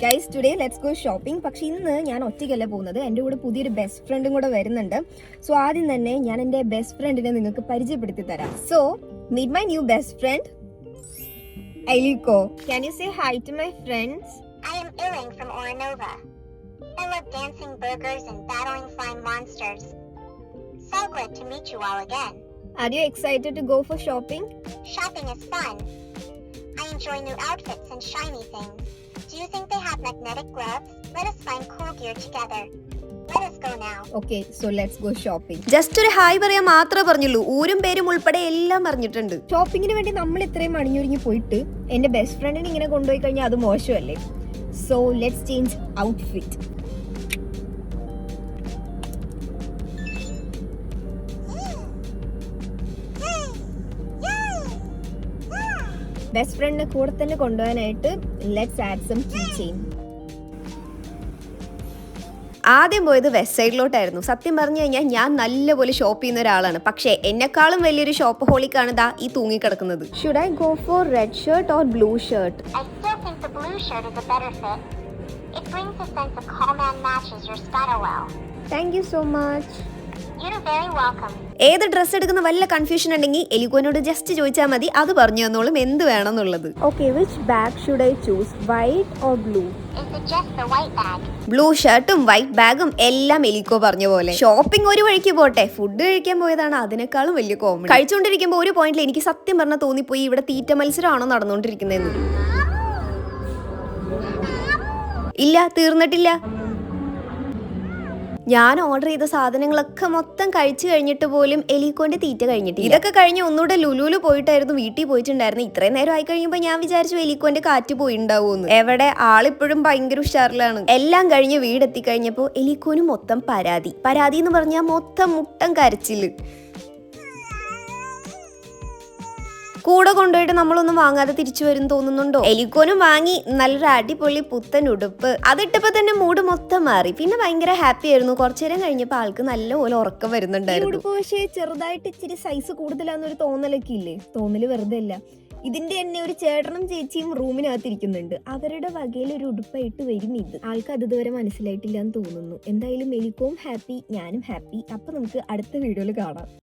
Guys today let's go shopping. പക്ഷെ ഇന്ന് ഞാൻ ഒറ്റയ്ക്കല്ല പോകുന്നത്, എൻ്റെ കൂടെ പുതിയൊരു ബെസ്റ്റ് ഫ്രണ്ടും കൂടെ വരുന്നുണ്ട്. സോ ആദ്യം തന്നെ ഞാൻ എൻ്റെ ബെസ്റ്റ് ഫ്രണ്ടിനെ നിങ്ങൾക്ക് പരിചയപ്പെടുത്തി തരാം. So meet my new best friend Eliko. Can you say hi to my friends? I am Iling from Oranova. I love dancing burgers and battling flying monsters. So glad to meet you all again. Are you excited to go for shopping? Shopping is fun. I enjoy new outfits and shiny things. Do you think they have magnetic gloves? Let us find cool gear together. Let us go now. Okay, so let's go shopping. Just ഒരു hi പറയാൻ മാത്രമേ പറഞ്ഞുള്ളൂ, ഊരും പേരും ഉൾപ്പെടെ എല്ലാം പറഞ്ഞിട്ടുണ്ട്. ഷോപ്പിങ്ങിന് വേണ്ടി നമ്മൾ ഇത്രയും അണിഞ്ഞൊരുങ്ങി പോയിട്ട് എൻ്റെ ബെസ്റ്റ് ഫ്രണ്ടിനെ ഇങ്ങനെ കൊണ്ടുപോയി കഴിഞ്ഞാൽ അത് മോശമല്ലേ? So let's change outfit. Best ഫ്രണ്ടിനെ കൂടെ തന്നെ കൊണ്ടുപോകാനായിട്ട് let's add some key chain. ആദ്യം പോയത് വെസ്റ്റ് സൈഡിലോട്ടായിരുന്നു. സത്യം പറഞ്ഞു കഴിഞ്ഞാൽ ഞാൻ നല്ലപോലെ ഷോപ്പ് ചെയ്യുന്ന ഒരാളാണ്, പക്ഷേ എന്നെക്കാളും വലിയൊരു ഷോപ്പ് ഹോളിക്കാണ് ദാ ഈ തൂങ്ങിക്കിടക്കുന്നത്. Should I go for red shirt or blue shirt? I still think the blue shirt is a better fit. It brings a sense of calm and matches your style well. Thank you so much. You're very welcome. ഏത് dress എടുക്കുന്ന വല്ല confusion ഉണ്ടെങ്കിൽ എലിക്കോനോട് just ചോദിച്ചാൽ മതി, അത് പറഞ്ഞു തന്നോളും എന്ത് വേണമെന്നുള്ളത്. Okay, which bag should I choose, white or blue? Is it just the white bag? Blue ഷർട്ടും വൈറ്റ് ബാഗും എല്ലാം എലിക്കോ പറഞ്ഞ പോലെ. ഷോപ്പിംഗ് ഒരു വഴിക്ക് പോട്ടെ, ഫുഡ് കഴിക്കാൻ പോയതാണ് അതിനേക്കാളും വലിയ കോമഡി. കഴിച്ചുകൊണ്ടിരിക്കുമ്പോൾ ഒരു പോയിന്റിൽ എനിക്ക് സത്യം പറഞ്ഞാൽ തോന്നിപ്പോയി ഇവിടെ തീറ്റ മത്സരമാണോ നടന്നുകൊണ്ടിരിക്കുന്നതെന്ന്. ഇല്ല, തീർന്നിട്ടില്ല. ഞാൻ ഓർഡർ ചെയ്ത സാധനങ്ങളൊക്കെ മൊത്തം കഴിച്ചു കഴിഞ്ഞിട്ട് പോലും എലിക്കോന്റെ തീറ്റ കഴിഞ്ഞിട്ട്. ഇതൊക്കെ കഴിഞ്ഞ് ഒന്നുകൂടെ ലുലുല് പോയിട്ടായിരുന്നു വീട്ടിൽ പോയിട്ടുണ്ടായിരുന്നു. ഇത്രയും നേരം ആയി കഴിയുമ്പോൾ ഞാൻ വിചാരിച്ചു എലിക്കോന്റെ കാറ്റ് പോയിണ്ടാവൂന്ന്. എവിടെ, ആളിപ്പോഴും ഭയങ്കര ഉഷാറിലാണ്. എല്ലാം കഴിഞ്ഞ് വീടെത്തി കഴിഞ്ഞപ്പോൾ എലിക്കോന് മൊത്തം പരാതി എന്ന് പറഞ്ഞാൽ മൊത്തം മുട്ടം കരച്ചില്. കൂടെ കൊണ്ടുപോയിട്ട് നമ്മളൊന്നും വാങ്ങാതെ തിരിച്ചു വരും തോന്നുന്നുണ്ടോ? എലിക്കോനും വാങ്ങി നല്ലൊരു അടിപൊളി പുത്തൻ ഉടുപ്പ്. അതിട്ടപ്പോ തന്നെ മൂഡ് മൊത്തം മാറി. പിന്നെ ഭയങ്കര ഹാപ്പി ആയിരുന്നു. കുറച്ചു നേരം കഴിഞ്ഞപ്പോ ആൾക്ക് നല്ലപോലെ ഉറക്കം വരുന്നുണ്ടായിരുന്നു. ഉടുപ്പ് പക്ഷേ ചെറുതായിട്ട് ഇച്ചിരി സൈസ് കൂടുതലാന്നൊരു തോന്നലൊക്കെ ഇല്ലേ? തോന്നല് വെറുതെ അല്ല. ഇതിന്റെ തന്നെ ഒരു ചേട്ടനും ചേച്ചിയും റൂമിനകത്തിരിക്കുന്നുണ്ട്. അവരുടെ വകയിൽ ഒരു ഉടുപ്പായിട്ട് വരും ഇത്. ആൾക്ക് അത് ഇതുവരെ മനസ്സിലായിട്ടില്ല എന്ന് തോന്നുന്നു. എന്തായാലും എലിക്കോം ഹാപ്പി, ഞാനും ഹാപ്പി. അപ്പൊ നമുക്ക് അടുത്ത വീഡിയോയിൽ കാണാം.